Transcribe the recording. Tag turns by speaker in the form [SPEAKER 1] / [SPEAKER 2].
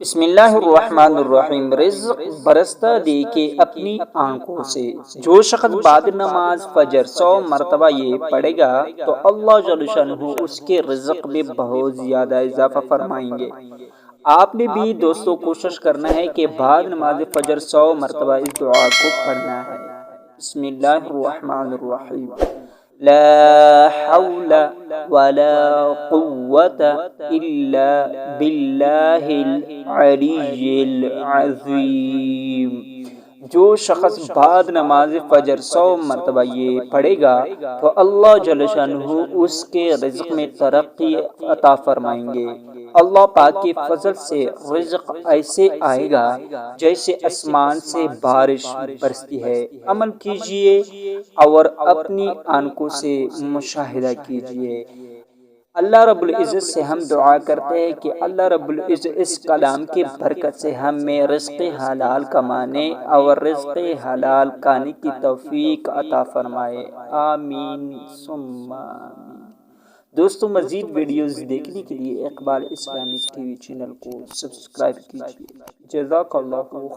[SPEAKER 1] بسم اللہ الرحمن الرحیم۔ رزق برستا دیکھے اپنی آنکھوں سے، جو شخص بعد نماز فجر 100 مرتبہ یہ پڑھے گا تو اللہ جل شانہ اس کے رزق میں بہت زیادہ اضافہ فرمائیں گے۔ آپ نے بھی دوستوں کوشش کرنا ہے کہ بعد نماز فجر 100 مرتبہ اس دعا کو پڑھنا ہے۔ بسم اللہ الرحمن الرحیم۔ لا حول ولا قوة إلا بالله العلی العظیم۔ جو شخص بعد نماز فجر 100 مرتبہ یہ پڑھے گا تو اللہ جل شانہ اس کے رزق میں ترقی عطا فرمائیں گے۔ اللہ پاک کے فضل سے رزق ایسے آئے گا جیسے آسمان سے بارش برستی ہے۔ عمل کیجئے اور اپنی آنکھوں سے مشاہدہ کیجئے۔ اللہ رب العزت سے ہم دعا کرتے ہیں کہ اللہ رب العزت اس کلام کی برکت سے ہمیں رزق حلال کمانے اور رزق حلال کھانے کی توفیق عطا فرمائے۔ آمین ثم آمین۔ دوستو مزید ویڈیوز دیکھنے کے لیے Iqbal Islamic T V channel کو سبسکرائب کیجئے۔ جزاک اللہ خیر۔